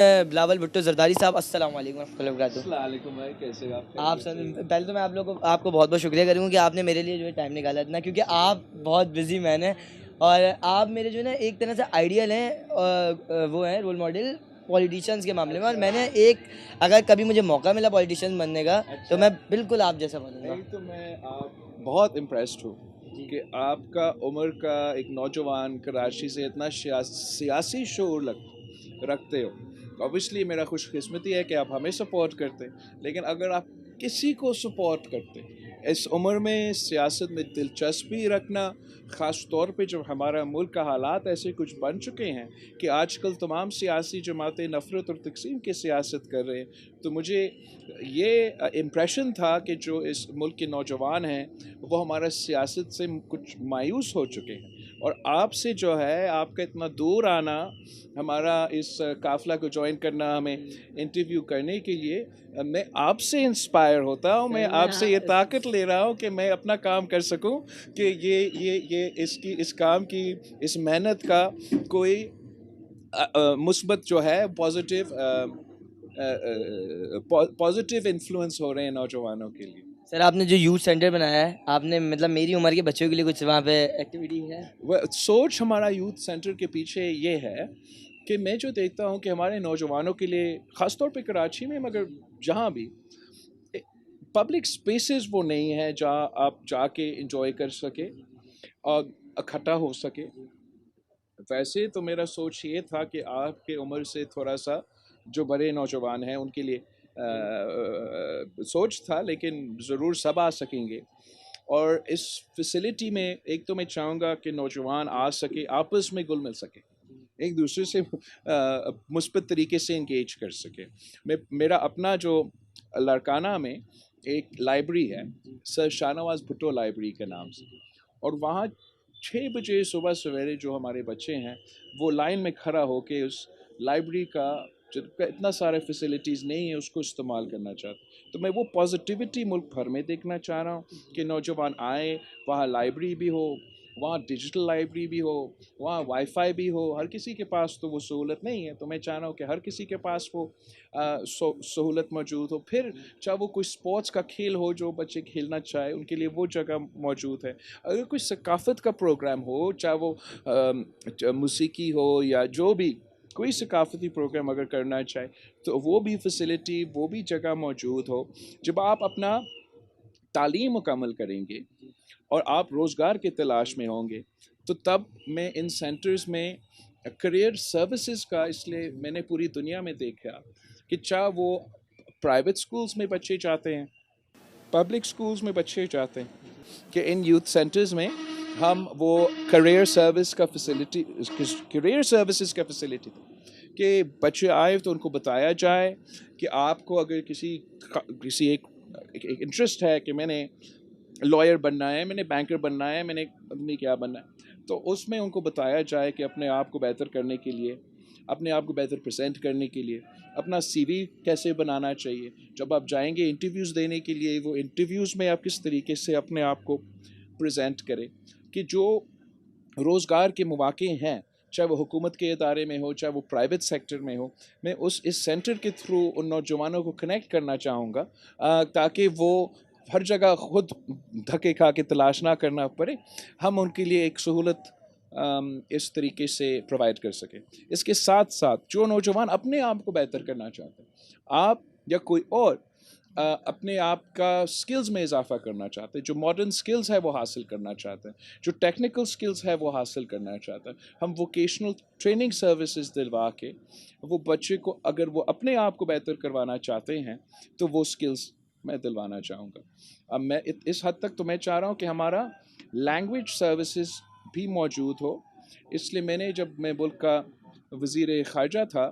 بلاول بھٹو زرداری صاحب، السلام علیکم ورحمۃ اللہ وبرکاتہ۔ السلام علیکم بھائی، کیسے آپ سب پہلے تو میں آپ کو بہت بہت شکریہ کروں گا کہ آپ نے میرے لیے جو ہے ٹائم نکالا اتنا، کیونکہ آپ بہت بزی مین ہیں اور آپ میرے جو ہے نا ایک طرح سے آئیڈیل ہیں، وہ ہیں رول ماڈل پولیٹیشینس کے معاملے میں، اور میں نے اگر کبھی مجھے موقع ملا پولیٹیشین بننے کا تو میں بالکل آپ جیسا بنوں گا۔ تو میں آپ بہت امپریسڈ ہوں کہ آپ کا عمر کا ایک نوجوان کراچی سے اتنا سیاسی شعور رکھتے ہو۔ اوبیسلی میرا خوش قسمتی ہے کہ آپ ہمیں سپورٹ کرتے، لیکن اگر آپ کسی کو سپورٹ کرتے اس عمر میں سیاست میں دلچسپی رکھنا، خاص طور پہ جب ہمارا ملک کا حالات ایسے کچھ بن چکے ہیں کہ آج کل تمام سیاسی جماعتیں نفرت اور تقسیم کی سیاست کر رہے ہیں، تو مجھے یہ امپریشن تھا کہ جو اس ملک کے نوجوان ہیں وہ ہمارا سیاست سے کچھ مایوس ہو چکے ہیں، اور آپ سے جو ہے آپ کا اتنا دور آنا، ہمارا اس قافلہ کو جوائن کرنا، ہمیں انٹرویو کرنے کے لیے، میں آپ سے انسپائر ہوتا ہوں، میں آپ سے یہ طاقت لے رہا ہوں کہ میں اپنا کام کر سکوں، کہ یہ اس کام کی اس محنت کا کوئی مثبت جو ہے پازیٹیو انفلوئنس ہو رہے ہیں نوجوانوں کے لیے۔ سر آپ نے جو یوتھ سینٹر بنایا ہے، آپ نے مطلب میری عمر کے بچوں کے لیے کچھ وہاں پہ ایکٹیویٹی ہے؟ سوچ ہمارا یوتھ سینٹر کے پیچھے یہ ہے کہ میں جو دیکھتا ہوں کہ ہمارے نوجوانوں کے لیے، خاص طور پہ کراچی میں، مگر جہاں بھی پبلک اسپیسیز وہ نہیں ہیں جہاں آپ جا کے انجوائے کر سکے اور اکٹھا ہو سکے۔ ویسے تو میرا سوچ یہ تھا کہ آپ کے عمر سے تھوڑا سا جو بڑے نوجوان ہیں ان کے لیے سوچ تھا، لیکن ضرور سب آ سکیں گے، اور اس فیسلٹی میں ایک تو میں چاہوں گا کہ نوجوان آ سکے، آپس میں گل مل سکے، ایک دوسرے سے مثبت طریقے سے انگیج کر سکے۔ میرا اپنا جو لڑکانہ میں ایک لائبریری ہے، سر شاہ نواز بھٹو لائبریری کے نام سے، اور وہاں 6 بجے صبح سویرے جو ہمارے بچے ہیں وہ لائن میں کھڑا ہو کے اس لائبریری کا جن کا اتنا سارے فیسلٹیز نہیں ہے اس کو استعمال کرنا چاہتا، تو میں وہ پازیٹیوٹی ملک بھر میں دیکھنا چاہ رہا ہوں کہ نوجوان آئیں، وہاں لائبریری بھی ہو، وہاں ڈیجیٹل لائبریری بھی ہو، وہاں وائی فائی بھی ہو۔ ہر کسی کے پاس تو وہ سہولت نہیں ہے، تو میں چاہ رہا ہوں کہ ہر کسی کے پاس وہ سہولت موجود ہو۔ پھر چاہے وہ کوئی اسپورٹس کا کھیل ہو جو بچے کھیلنا چاہے ان کے لیے وہ جگہ موجود ہے، اگر کوئی ثقافت کا پروگرام ہو، چاہے وہ موسیقی ہو یا جو بھی کوئی ثقافتی پروگرام اگر کرنا چاہے، تو وہ بھی فیسلٹی، وہ بھی جگہ موجود ہو۔ جب آپ اپنا تعلیم مکمل کریں گے اور آپ روزگار کی تلاش میں ہوں گے، تو تب میں ان سینٹرز میں کریئر سروسز کا، اس لیے میں نے پوری دنیا میں دیکھا کہ چاہے وہ پرائیویٹ سکولز میں بچے جاتے ہیں، پبلک سکولز میں بچے جاتے ہیں، کہ ان یوتھ سینٹرز میں ہم وہ کریئر سروسز کا فیسلٹی کہ بچے آئے تو ان کو بتایا جائے کہ آپ کو اگر کسی ایک انٹرسٹ ہے کہ میں نے لائر بننا ہے، میں نے بینکر بننا ہے، میں نے کیا بننا ہے، تو اس میں ان کو بتایا جائے کہ اپنے آپ کو بہتر کرنے کے لیے، اپنے آپ کو بہتر پریزنٹ کرنے کے لیے اپنا سی وی کیسے بنانا چاہیے، جب آپ جائیں گے انٹرویوز دینے کے لیے، وہ انٹرویوز میں آپ کس طریقے سے اپنے آپ کو پریزنٹ کریں، کہ جو روزگار کے مواقع ہیں، چاہے وہ حکومت کے ادارے میں ہو، چاہے وہ پرائیویٹ سیکٹر میں ہو، میں اس سینٹر کے تھرو ان نوجوانوں کو کنیکٹ کرنا چاہوں گا، تاکہ وہ ہر جگہ خود دھکے کھا کے تلاش نہ کرنا پڑے، ہم ان کے لیے ایک سہولت اس طریقے سے پرووائڈ کر سکیں۔ اس کے ساتھ ساتھ جو نوجوان اپنے آپ کو بہتر کرنا چاہتے ہیں، آپ یا کوئی اور اپنے آپ کا سکلز میں اضافہ کرنا چاہتے ہیں، جو ماڈرن سکلز ہے وہ حاصل کرنا چاہتے ہیں، جو ٹیکنیکل سکلز ہے وہ حاصل کرنا چاہتے ہیں، ہم ووکیشنل ٹریننگ سروسز دلوا کے وہ بچے کو، اگر وہ اپنے آپ کو بہتر کروانا چاہتے ہیں تو وہ سکلز میں دلوانا چاہوں گا۔ اب میں اس حد تک تو میں چاہ رہا ہوں کہ ہمارا لینگویج سروسز بھی موجود ہو، اس لیے میں نے، جب میں ملک کا وزیر خارجہ تھا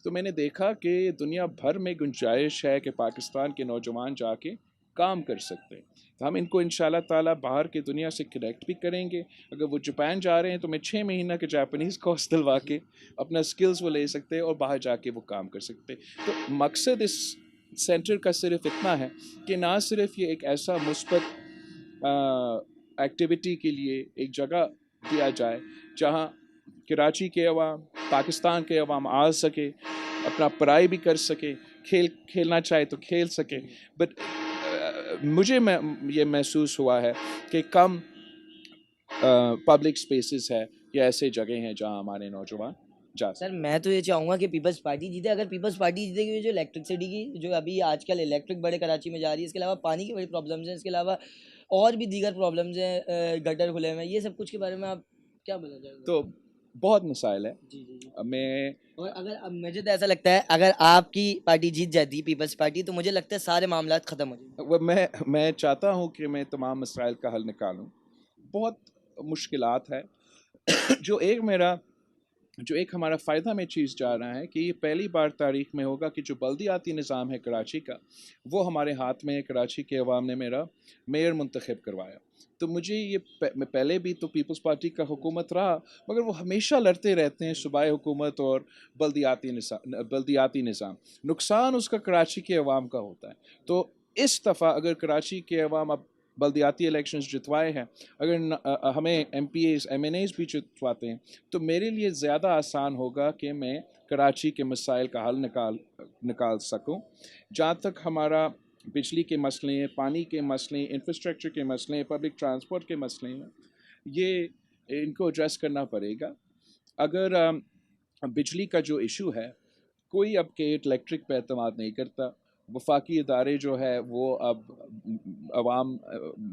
تو میں نے دیکھا کہ دنیا بھر میں گنجائش ہے کہ پاکستان کے نوجوان جا کے کام کر سکتے ہیں، تو ہم ان کو انشاءاللہ تعالیٰ باہر کی دنیا سے کنیکٹ بھی کریں گے۔ اگر وہ جاپان جا رہے ہیں تو میں 6 مہینہ کے جاپانیز کورس دلوا کے اپنا سکلز وہ لے سکتے ہیں اور باہر جا کے وہ کام کر سکتے ہیں۔ تو مقصد اس سینٹر کا صرف اتنا ہے کہ نہ صرف یہ ایک ایسا مثبت ایکٹیویٹی کے لیے ایک جگہ دیا جائے جہاں کراچی کے عوام، پاکستان کے عوام آ سکے، اپنا پڑھائی بھی کر سکیں, کھیلنا چاہے تو کھیل سکیں. بٹ مجھے یہ محسوس ہوا ہے کہ کم پبلک اسپیسز ہے یا ایسے جگہ ہیں جہاں ہمارے نوجوان جا سکتے. سر میں تو یہ چاہوں گا کہ پیپلز پارٹی جیتے. اگر پیپلز پارٹی جیتے گی, جو الیکٹرسٹی کی جو ابھی آج کل الیکٹرک بڑے کراچی میں جا رہی ہے, اس کے علاوہ پانی کی بڑی پرابلمس ہیں, اس کے علاوہ اور بھی دیگر پرابلمس ہیں, گٹر کھلے ہوئے ہیں, یہ سب کچھ کے بارے میں آپ کیا بولنا چاہیں گے؟ تو بہت مسائل ہے. جی جی جی. میں اور اگر مجھے تو ایسا لگتا ہے اگر آپ کی پارٹی جیت جاتی ہے پیپلز پارٹی, تو مجھے لگتا ہے سارے معاملات ختم ہو جائیں. میں چاہتا ہوں کہ میں تمام مسائل کا حل نکالوں. بہت مشکلات ہے. جو ایک ہمارا فائدہ میں چیز جا رہا ہے کہ یہ پہلی بار تاریخ میں ہوگا کہ جو بلدیاتی نظام ہے کراچی کا, وہ ہمارے ہاتھ میں ہے. کراچی کے عوام نے میرا میئر منتخب کروایا. تو مجھے میں پہلے بھی تو پیپلز پارٹی کا حکومت رہا, مگر وہ ہمیشہ لڑتے رہتے ہیں صوبائی حکومت اور بلدیاتی نظام. نقصان اس کا کراچی کے عوام کا ہوتا ہے. تو اس دفعہ اگر کراچی کے عوام اب بلدیاتی الیکشنز جتوائے ہیں, اگر ہمیں M P As M N As بھی جتواتے ہیں, تو میرے لیے زیادہ آسان ہوگا کہ میں کراچی کے مسائل کا حل نکال سکوں. جہاں تک ہمارا بجلی کے مسئلے ہیں, پانی کے مسئلے ہیں, انفراسٹرکچر کے مسئلے ہیں, پبلک ٹرانسپورٹ کے مسئلے ہیں, یہ ان کو ایڈریس کرنا پڑے گا. اگر بجلی کا جو ایشو ہے, کوئی اب گیٹ الیکٹرک پہ اعتماد نہیں کرتا. وفاقی ادارے جو ہے وہ اب عوام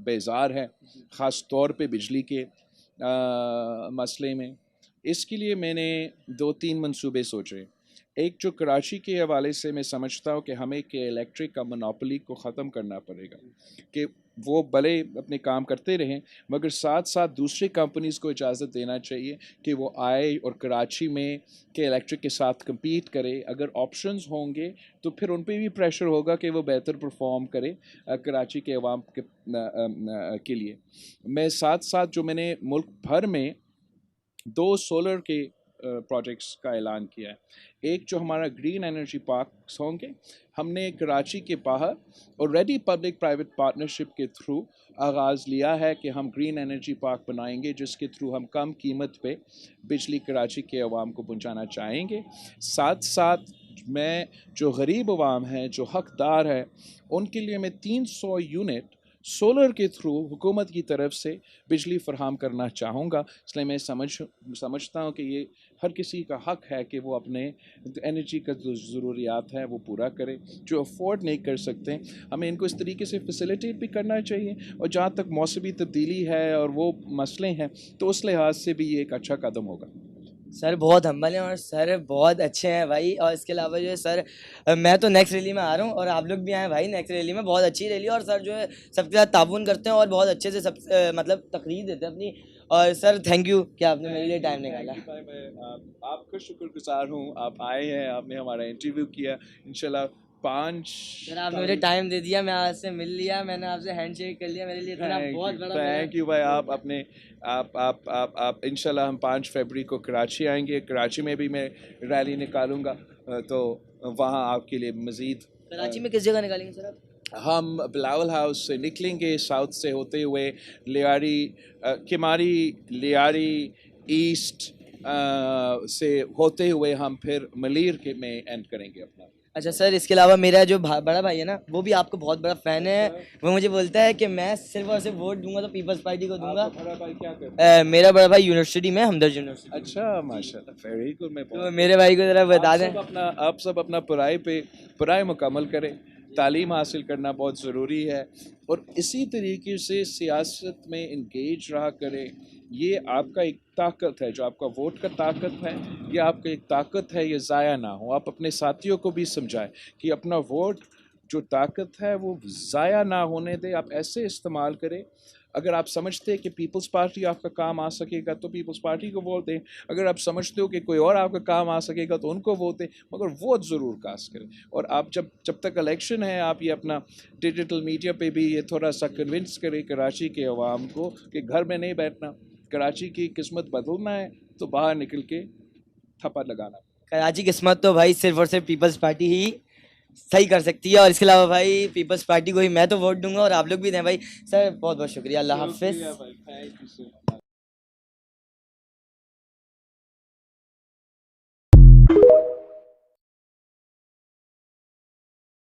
بیزار ہے, خاص طور پہ بجلی کے مسئلے میں. اس کے لیے میں نے 2-3 منصوبے سوچے. ایک جو کراچی کے حوالے سے میں سمجھتا ہوں کہ ہمیں کہ الیکٹرک کا منوپلی کو ختم کرنا پڑے گا, کہ وہ بھلے اپنے کام کرتے رہیں مگر ساتھ ساتھ دوسری کمپنیز کو اجازت دینا چاہیے کہ وہ آئے اور کراچی میں کہ الیکٹرک کے ساتھ کمپیٹ کرے. اگر آپشنز ہوں گے تو پھر ان پہ بھی پریشر ہوگا کہ وہ بہتر پرفارم کرے کراچی کے عوام کے لیے. میں ساتھ ساتھ جو میں نے ملک بھر میں 2 سولر کے پروجیکٹس کا اعلان کیا ہے. ایک جو ہمارا گرین انرجی پارکس ہوں گے, ہم نے کراچی کے باہر آلریڈی پبلک پرائیویٹ پارٹنرشپ کے تھرو آغاز لیا ہے کہ ہم گرین انرجی پارک بنائیں گے, جس کے تھرو ہم کم قیمت پہ بجلی کراچی کے عوام کو پہنچانا چاہیں گے. ساتھ ساتھ میں جو غریب عوام ہیں, جو حقدار ہیں, ان کے لیے میں 300 یونٹ سولر کے تھرو حکومت کی طرف سے بجلی فراہم کرنا چاہوں گا. اس لیے میں سمجھتا ہوں کہ یہ ہر کسی کا حق ہے کہ وہ اپنے انرجی کا جو ضروریات ہیں وہ پورا کرے. جو افورڈ نہیں کر سکتے, ہمیں ان کو اس طریقے سے فیسیلیٹیٹ بھی کرنا چاہیے. اور جہاں تک موسمی تبدیلی ہے اور وہ مسئلے ہیں, تو اس لحاظ سے بھی یہ ایک اچھا قدم ہوگا. سر بہت ہمبل ہیں اور سر بہت اچھے ہیں بھائی. اور اس کے علاوہ جو ہے سر, میں تو نیکسٹ ریلی میں آ رہا ہوں اور آپ لوگ بھی آئیں بھائی نیکسٹ ریلی میں. بہت اچھی ریلی ہے اور سر جو ہے سب کے ساتھ تعاون کرتے ہیں اور بہت اچھے سے سب مطلب تقریر دیتے ہیں اپنی. اور سر تھینک یو کہ آپ نے میرے لیے ٹائم نکالا. میں آپ کا شکر گزار ہوں, آپ آئے ہیں, آپ نے ہمارا انٹرویو کیا. انشاءاللہ 5 سر آپ نے مجھے ٹائم دے دیا, میں آپ سے مل لیا, میں نے آپ سے ہینڈ شیک کر لیا, میرے لیے اتنا بہت بڑا. تھینک یو بھائی. آپ اپنے آپ انشاءاللہ ہم 5 فروری کو کراچی آئیں گے. کراچی میں بھی میں ریلی نکالوں گا, تو وہاں آپ کے لیے مزید. کراچی میں کس جگہ نکالیں گے سر آپ؟ ہم بلاول ہاؤس سے نکلیں گے, ساؤتھ سے ہوتے ہوئے لیاری, کماری, لیاری ایسٹ سے ہوتے ہوئے ہم پھر ملیر کے میں اینڈ کریں گے اپنا. اچھا سر, اس کے علاوہ میرا جو بڑا بھائی ہے نا, وہ بھی آپ کو بہت بڑا فین ہے. وہ مجھے بولتا ہے کہ میں صرف اور صرف ووٹ دوں گا تو پیپلز پارٹی کو دوں گا. بڑا بھائی کیا کرتا ہے؟ میرا بڑا بھائی یونیورسٹی میں, ہمدرد یونیورسٹی. اچھا, ماشاء اللہ, ویری گڈ. میں تو میرے بھائی کو ذرا بتا دیں. آپ سب اپنا پڑھائی مکمل کریں. تعلیم حاصل کرنا بہت ضروری ہے, اور اسی طریقے سے سیاست میں انگیج رہا کریں. یہ آپ کا ایک طاقت ہے, جو آپ کا ووٹ کا طاقت ہے, یہ آپ کا ایک طاقت ہے, یہ ضائع نہ ہو. آپ اپنے ساتھیوں کو بھی سمجھائیں کہ اپنا ووٹ جو طاقت ہے وہ ضائع نہ ہونے دے. آپ ایسے استعمال کریں. اگر آپ سمجھتے کہ پیپلز پارٹی آپ کا کام آ سکے گا تو پیپلز پارٹی کو ووٹ دیں. اگر آپ سمجھتے ہو کہ کوئی اور آپ کا کام آ سکے گا تو ان کو ووٹ دیں, مگر ووٹ ضرور کاسٹ کریں. اور آپ جب تک الیکشن ہے, آپ یہ اپنا ڈیجیٹل میڈیا پہ بھی یہ تھوڑا سا کنونس کریں کراچی کے عوام کو کہ گھر میں نہیں بیٹھنا. کراچی کی قسمت بدلنا ہے تو باہر نکل کے تھپڑ لگانا. کراچی قسمت تو بھائی صرف اور صرف پیپلز پارٹی ہی صحیح کر سکتی ہے. اور اس کے علاوہ بھائی پیپلز پارٹی کو ہی میں تو ووٹ دوں گا, اور آپ لوگ بھی دیں بھائی. سر بہت بہت شکریہ, اللہ حافظ.